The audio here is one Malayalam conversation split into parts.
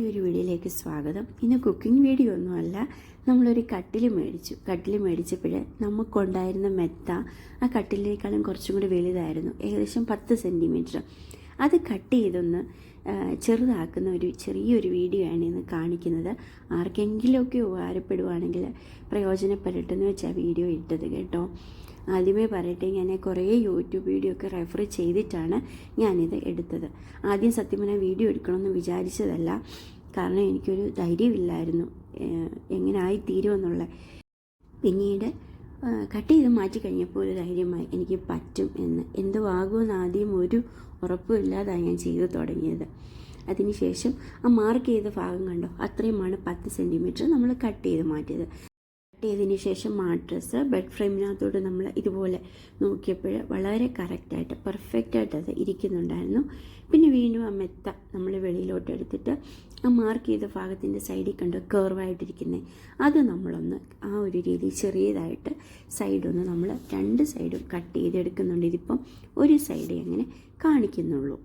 ഈ ഒരു വീഡിയോയിലേക്ക് സ്വാഗതം. ഇന്ന് കുക്കിംഗ് വീഡിയോ ഒന്നുമല്ല. നമ്മളൊരു കട്ടിൽ മേടിച്ചപ്പോൾ നമുക്കുണ്ടായിരുന്ന മെത്ത ആ കട്ടിലിനേക്കാളും കുറച്ചും കൂടി വലുതായിരുന്നു, ഏകദേശം 10 സെൻറ്റിമീറ്റർ. അത് കട്ട് ചെയ്തൊന്ന് ചെറുതാക്കുന്ന ചെറിയൊരു വീഡിയോ ആണ് ഇന്ന് കാണിക്കുന്നത്. ആർക്കെങ്കിലുമൊക്കെ ഉപകാരപ്പെടുവാണെങ്കിൽ പ്രയോജനപ്പെടട്ടെ എന്ന് വെച്ചാൽ വീഡിയോ ഇട്ടത് കേട്ടോ. ആദ്യമേ പറയട്ടെ, ഞാൻ കുറേ യൂട്യൂബ് വീഡിയോ ഒക്കെ റെഫർ ചെയ്തിട്ടാണ് ഞാനിത് എടുത്തത്. ആദ്യം സത്യം പറഞ്ഞാൽ വീഡിയോ എടുക്കണമെന്ന് വിചാരിച്ചതല്ല, കാരണം എനിക്കൊരു ധൈര്യമില്ലായിരുന്നു എങ്ങനെ ആയിത്തീരുമെന്നുള്ള. പിന്നീട് കട്ട് ചെയ്ത് മാറ്റി കഴിഞ്ഞപ്പോൾ ഒരു ധൈര്യമായി, എനിക്ക് പറ്റും എന്ന്. എന്തുവാകുമെന്ന് ആദ്യം ഒരു ഉറപ്പുമില്ലാതാണ് ഞാൻ ചെയ്തു തുടങ്ങിയത്. അതിനുശേഷം ആ മാർക്ക് ചെയ്ത ഭാഗം കണ്ടോ, അത്രയുമാണ് 10 സെൻറ്റിമീറ്റർ നമ്മൾ കട്ട് ചെയ്ത് മാറ്റിയത്. കട്ട് ചെയ്തതിന് ശേഷം മാട്രസ് ബെഡ് ഫ്രെയിമിനകത്തോട്ട് നമ്മൾ ഇതുപോലെ നോക്കിയപ്പോൾ വളരെ കറക്റ്റായിട്ട് പെർഫെക്റ്റായിട്ട് അത് ഇരിക്കുന്നുണ്ടായിരുന്നു. പിന്നെ വീണ്ടും ആ മെത്ത നമ്മൾ വെളിയിലോട്ട് എടുത്തിട്ട് ആ മാർക്ക് ചെയ്ത ഭാഗത്തിൻ്റെ സൈഡിൽ കണ്ട് കർവായിട്ടിരിക്കുന്നത് അത് നമ്മളൊന്ന് ആ ഒരു രീതിയിൽ ചെറിയതായിട്ട് സൈഡൊന്ന് നമ്മൾ 2 സൈഡും കട്ട് ചെയ്തെടുക്കുന്നുണ്ട്. ഇതിപ്പം ഒരു സൈഡേ അങ്ങനെ കാണിക്കുന്നുള്ളൂ.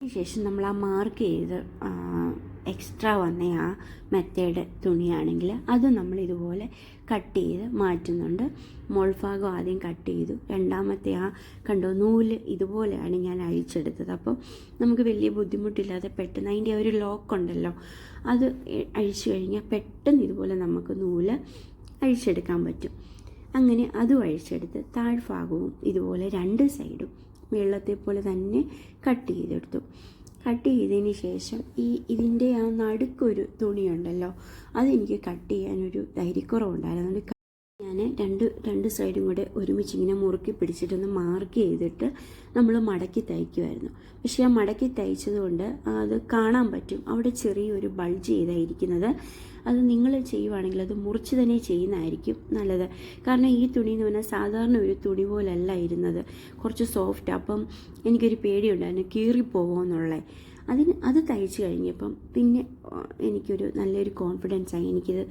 അതിനുശേഷം നമ്മൾ ആ മാർക്ക് ചെയ്ത് എക്സ്ട്രാ വന്ന ആ മെത്തയുടെ തുണിയാണെങ്കിൽ അത് നമ്മൾ ഇതുപോലെ കട്ട് ചെയ്ത് മാറ്റുന്നുണ്ട്. മോൾഭാഗം ആദ്യം കട്ട് ചെയ്തു, രണ്ടാമത്തെ ആ കണ്ടോ നൂല് ഇതുപോലെയാണ് ഞാൻ അഴിച്ചെടുത്തത്. അപ്പം നമുക്ക് വലിയ ബുദ്ധിമുട്ടില്ലാതെ പെട്ടെന്ന് അതിൻ്റെ ഒരു ലോക്കുണ്ടല്ലോ, അത് അഴിച്ചു കഴിഞ്ഞാൽ പെട്ടെന്ന് ഇതുപോലെ നമുക്ക് നൂല് അഴിച്ചെടുക്കാൻ പറ്റും. അങ്ങനെ അതും അഴിച്ചെടുത്ത് താഴ്ഭാഗവും ഇതുപോലെ 2 സൈഡും വെള്ളത്തെ പോലെ തന്നെ കട്ട് ചെയ്തെടുത്തു. കട്ട് ചെയ്തതിന് ശേഷം ഇതിൻ്റെ ആ നടുക്കൊരു തുണിയുണ്ടല്ലോ, അതെനിക്ക് കട്ട് ചെയ്യാനൊരു ധൈര്യക്കുറവുണ്ടായിരുന്നു. ഞാൻ രണ്ട് സൈഡും കൂടെ ഒരുമിച്ച് ഇങ്ങനെ മുറുക്കി പിടിച്ചിട്ടൊന്ന് മാർക്ക് ചെയ്തിട്ട് നമ്മൾ മടക്കി തയ്ക്കുമായിരുന്നു. പക്ഷേ ആ മടക്കി തയ്ച്ചതുകൊണ്ട് അത് കാണാൻ പറ്റും, അവിടെ ചെറിയൊരു ബൾജ് ചെയ്തായിരിക്കുന്നത്. അത് നിങ്ങൾ ചെയ്യുവാണെങ്കിൽ അത് മുറിച്ച് തന്നെ ചെയ്യുന്നതായിരിക്കും നല്ലത്. കാരണം ഈ തുണി എന്ന് പറഞ്ഞാൽ സാധാരണ ഒരു തുണി പോലല്ല ഇരുന്നത്, കുറച്ച് സോഫ്റ്റ്. അപ്പം എനിക്കൊരു പേടിയുണ്ടായിരുന്നു കീറിപ്പോകുമെന്നുള്ളത്. അത് തയ്ച്ച് കഴിഞ്ഞപ്പം പിന്നെ എനിക്കൊരു നല്ലൊരു കോൺഫിഡൻസ് ആയി, എനിക്കിത്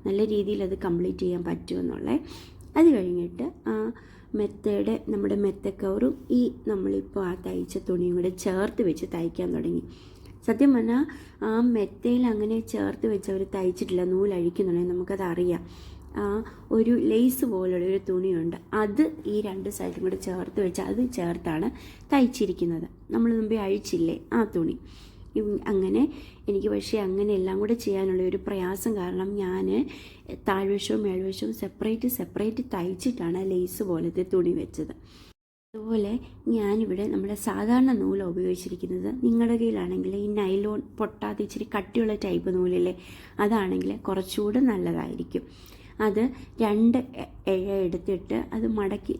നല്ല രീതിയിൽ അത് കംപ്ലീറ്റ് ചെയ്യാൻ പറ്റുമെന്നുള്ളത്. അത് കഴിഞ്ഞിട്ട് നമ്മുടെ മെത്തക്കവറും നമ്മളിപ്പോൾ ആ തയ്ച്ച തുണിയും കൂടെ ചേർത്ത് വെച്ച് തയ്ക്കാൻ തുടങ്ങി. സത്യം പറഞ്ഞാൽ ആ മെത്തയിൽ അങ്ങനെ ചേർത്ത് വെച്ച് അവർ തയ്ച്ചിട്ടില്ല, നൂലഴിക്കുന്നുണ്ടെങ്കിൽ നമുക്കത് അറിയാം. ഒരു ലേസ് പോലുള്ള ഒരു തുണിയുണ്ട്, അത് ഈ 2 സൈഡും കൂടെ ചേർത്ത് വെച്ച് അത് ചേർത്താണ് തയ്ച്ചിരിക്കുന്നത്. നമ്മൾ മുമ്പേ അഴിച്ചില്ലേ ആ തുണി. അങ്ങനെ എനിക്ക് പക്ഷേ അങ്ങനെ എല്ലാം കൂടെ ചെയ്യാനുള്ള ഒരു പ്രയാസം കാരണം ഞാൻ താഴ്വശവും മേൽവശവും സെപ്പറേറ്റ് തയ്ച്ചിട്ടാണ് ലേസ് പോലത്തെ തുണി വെച്ചത്. അതുപോലെ ഞാനിവിടെ നമ്മുടെ സാധാരണ നൂല് ഉപയോഗിച്ചിരിക്കുന്നത്. നിങ്ങളുടെ കയ്യിലാണെങ്കിൽ ഈ നൈലോൺ പൊട്ടാതെ ഇച്ചിരി കട്ടിയുള്ള ടൈപ്പ് നൂലില്ലേ, അതാണെങ്കിൽ കുറച്ചുകൂടെ നല്ലതായിരിക്കും. അത് 2 ഇഴ എടുത്തിട്ട് അത് മടക്കി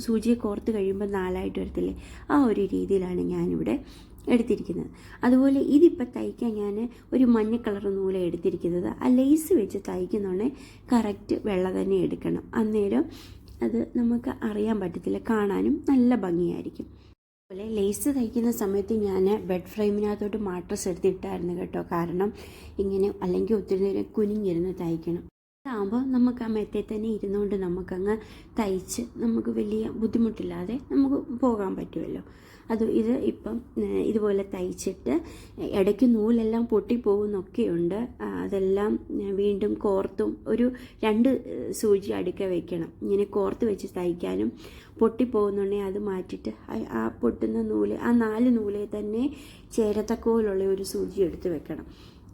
സൂചിയെ കോർത്ത് കഴിയുമ്പോൾ 4ആയിട്ട് വരത്തില്ലേ, ആ ഒരു രീതിയിലാണ് ഞാനിവിടെ എടുത്തിരിക്കുന്നത്. അതുപോലെ ഇതിപ്പോൾ തയ്ക്കാൻ ഞാൻ ഒരു മഞ്ഞ കളർ നൂല് എടുത്തിരിക്കുന്നത്. ആ ലേസ് വെച്ച് തയ്ക്കുന്നുണ്ടെങ്കിൽ കറക്റ്റ് വെള്ള തന്നെ എടുക്കണം, അന്നേരം അത് നമുക്ക് അറിയാൻ പറ്റത്തില്ല, കാണാനും നല്ല ഭംഗിയായിരിക്കും. അതുപോലെ ലേസ് തയ്ക്കുന്ന സമയത്ത് ഞാൻ ബെഡ് ഫ്രെയിമിനകത്തോട്ട് മാട്രസ് എടുത്തിട്ടായിരുന്നു കേട്ടോ, കാരണം ഇങ്ങനെ അല്ലെങ്കിൽ ഒത്തിരി നേരം കുനിഞ്ഞിരുന്ന് തയ്ക്കണം. അതാകുമ്പോൾ നമുക്ക് ആ മെത്തയിൽ തന്നെ ഇരുന്നുകൊണ്ട് നമുക്കങ്ങ് തയ്ച്ച് നമുക്ക് വലിയ ബുദ്ധിമുട്ടില്ലാതെ നമുക്ക് പോകാൻ പറ്റുമല്ലോ. ഇത് ഇപ്പം ഇതുപോലെ തയ്ച്ചിട്ട് ഇടയ്ക്ക് നൂലെല്ലാം പൊട്ടിപ്പോകുന്നൊക്കെയുണ്ട്. അതെല്ലാം വീണ്ടും കോർത്തും ഒരു 2 സൂചി അടുക്ക വയ്ക്കണം. ഇങ്ങനെ കോർത്ത് വെച്ച് തയ്ക്കാനും പൊട്ടിപ്പോകുന്നുണ്ടെങ്കിൽ അത് മാറ്റിയിട്ട് ആ പൊട്ടുന്ന നൂല് ആ 4 നൂലെ തന്നെ ചേരത്തക്കോലുള്ള ഒരു സൂചി എടുത്ത് വെക്കണം.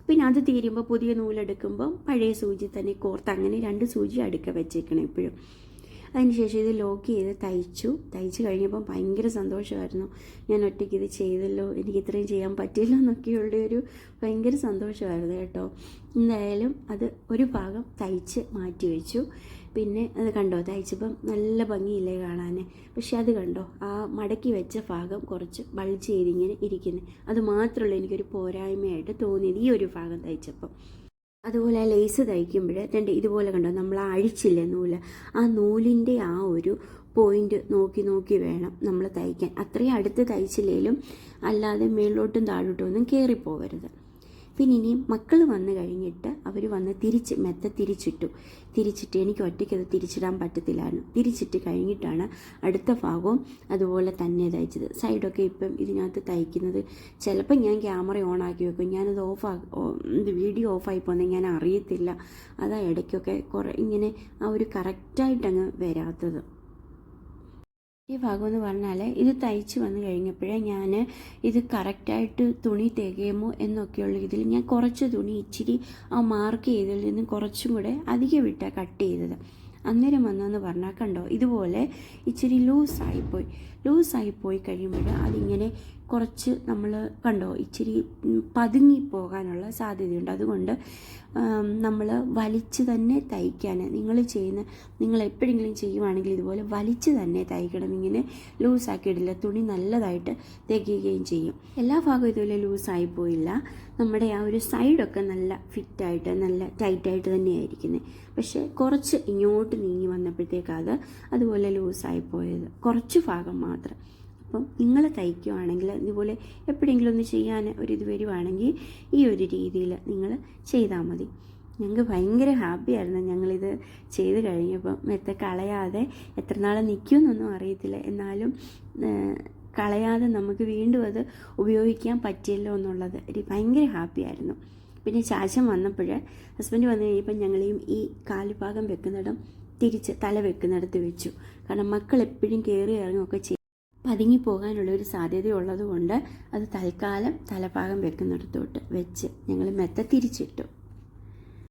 പിന്നെ അത് തീരുമ്പോൾ പുതിയ നൂലെടുക്കുമ്പോൾ പഴയ സൂചി തന്നെ കോർത്ത് അങ്ങനെ 2 സൂചി അടുക്ക വെച്ചേക്കണം എപ്പോഴും. അതിനുശേഷം ഇത് ലോക്ക് ചെയ്ത് തയ്ച്ച് കഴിഞ്ഞപ്പം ഭയങ്കര സന്തോഷമായിരുന്നു. ഞാൻ ഒറ്റയ്ക്ക് ഇത് ചെയ്തല്ലോ, എനിക്ക് ഇത്രയും ചെയ്യാൻ പറ്റില്ല എന്നൊക്കെയുള്ള ഒരു ഭയങ്കര സന്തോഷമായിരുന്നു കേട്ടോ. എന്തായാലും അത് ഒരു ഭാഗം തയ്ച്ച് മാറ്റി വെച്ചു. പിന്നെ അത് കണ്ടോ, തയ്ച്ചപ്പം നല്ല ഭംഗിയില്ലേ കാണാൻ. പക്ഷെ അത് കണ്ടോ, ആ മടക്കി വെച്ച ഭാഗം കുറച്ച് ബൾജ് ചെയ്തിങ്ങനെ ഇരിക്കുന്നത്. അത് മാത്രമല്ല എനിക്കൊരു പോരായ്മയായിട്ട് തോന്നിയത് ഈ ഒരു ഭാഗം തയ്ച്ചപ്പം. അതുപോലെ ആ ലേസ് തയ്ക്കുമ്പോൾ ഇതുപോലെ കണ്ടോ, നമ്മൾ ആ അഴിച്ചില്ലേ നൂല്, ആ നൂലിൻ്റെ ആ ഒരു പോയിന്റ് നോക്കി വേണം നമ്മൾ തയ്ക്കാൻ. അത്രയും അടുത്ത് തയ്ച്ചില്ലേലും അല്ലാതെ മേളിലോട്ടും താഴോട്ടും ഒന്നും കയറിപ്പോവരുത്. പിന്നെ ഇനിയും മക്കൾ വന്നു കഴിഞ്ഞിട്ട് അവർ വന്ന് മെത്ത തിരിച്ചിട്ട് എനിക്ക് ഒറ്റയ്ക്കത് തിരിച്ചിടാൻ പറ്റത്തില്ലായിരുന്നു. തിരിച്ചിട്ട് കഴിഞ്ഞിട്ടാണ് അടുത്ത ഭാഗവും അതുപോലെ തന്നെ തയ്ച്ചത്. സൈഡൊക്കെ ഇപ്പം ഇതിനകത്ത് തയ്ക്കുന്നത് ചിലപ്പോൾ ഞാൻ ക്യാമറ ഓൺ ആക്കി വെക്കും, ഞാനത് വീഡിയോ ഓഫായി പോകുന്നത് ഞാൻ അറിയത്തില്ല. അതാ ഇടയ്ക്കൊക്കെ ഇങ്ങനെ ആ ഒരു കറക്റ്റായിട്ടങ്ങ് വരാത്തത്. ഈ ഭാഗം എന്ന് പറഞ്ഞാൽ ഇത് തയ്ച്ച് വന്നു കഴിഞ്ഞപ്പോഴേ ഞാൻ ഇത് കറക്റ്റായിട്ട് തുണി തികയുമോ എന്നൊക്കെയുള്ള ഇതിൽ ഞാൻ കുറച്ച് തുണി ഇച്ചിരി ആ മാർക്ക് ചെയ്തതിൽ നിന്നും കുറച്ചും കൂടെ അധികം വിട്ടാണ് കട്ട് ചെയ്തത്. അന്നേരം വന്നെന്ന് പറഞ്ഞാൽ കണ്ടോ, ഇതുപോലെ ഇച്ചിരി ലൂസായിപ്പോയി കഴിയുമ്പോൾ അതിങ്ങനെ കുറച്ച് നമ്മൾ കണ്ടോ ഇച്ചിരി പതുങ്ങി പോകാനുള്ള സാധ്യതയുണ്ട്. അതുകൊണ്ട് നമ്മൾ വലിച്ച് തന്നെ തയ്ക്കാൻ നിങ്ങൾ എപ്പോഴെങ്കിലും ചെയ്യുവാണെങ്കിൽ ഇതുപോലെ വലിച്ച് തന്നെ തയ്ക്കണം. ഇങ്ങനെ ലൂസാക്കിയിടില്ല, തുണി നല്ലതായിട്ട് തികയുകയും ചെയ്യും. എല്ലാ ഭാഗവും ഇതുപോലെ ലൂസായി പോയില്ല. നമ്മുടെ ആ ഒരു സൈഡൊക്കെ നല്ല ഫിറ്റായിട്ട് നല്ല ടൈറ്റായിട്ട് തന്നെയായിരിക്കുന്നത്. പക്ഷേ കുറച്ച് ഇങ്ങോട്ട് നീങ്ങി വന്നപ്പോഴത്തേക്ക് അതുപോലെ ലൂസായി പോയത് കുറച്ച് ഭാഗം മാത്രം. അപ്പം നിങ്ങൾ തയ്ക്കുകയാണെങ്കിൽ ഇതുപോലെ എപ്പോഴെങ്കിലും ഒന്ന് ചെയ്യാൻ ഒരിത് വരുവാണെങ്കിൽ ഈ ഒരു രീതിയിൽ നിങ്ങൾ ചെയ്താൽ മതി. ഞങ്ങൾക്ക് ഭയങ്കര ഹാപ്പിയായിരുന്നു ഞങ്ങളിത് ചെയ്ത് കഴിഞ്ഞപ്പം. മെത്ത കളയാതെ എത്ര നാൾ നിൽക്കുമെന്നൊന്നും അറിയത്തില്ല, എന്നാലും കളയാതെ നമുക്ക് വീണ്ടും അത് ഉപയോഗിക്കാൻ പറ്റിയല്ലോ എന്നുള്ളത് ഭയങ്കര ഹാപ്പിയായിരുന്നു. പിന്നെ ശാശം വന്നപ്പോൾ ഹസ്ബൻഡ് വന്നു കഴിയുമ്പോൾ ഞങ്ങളെയും ഈ കാലുഭാഗം വെക്കുന്നിടം തിരിച്ച് തല വെക്കുന്നിടത്ത് വെച്ചു. കാരണം മക്കൾ എപ്പോഴും കയറി ഇറങ്ങുകയൊക്കെ ചെയ്യും, പതുങ്ങി പോകാനുള്ള ഒരു സാധ്യതയുള്ളത് കൊണ്ട് അത് തൽക്കാലം തലഭാഗം വെക്കുന്നിടത്തോട്ട് വെച്ച് ഞങ്ങൾ മെത്ത തിരിച്ചിട്ടു.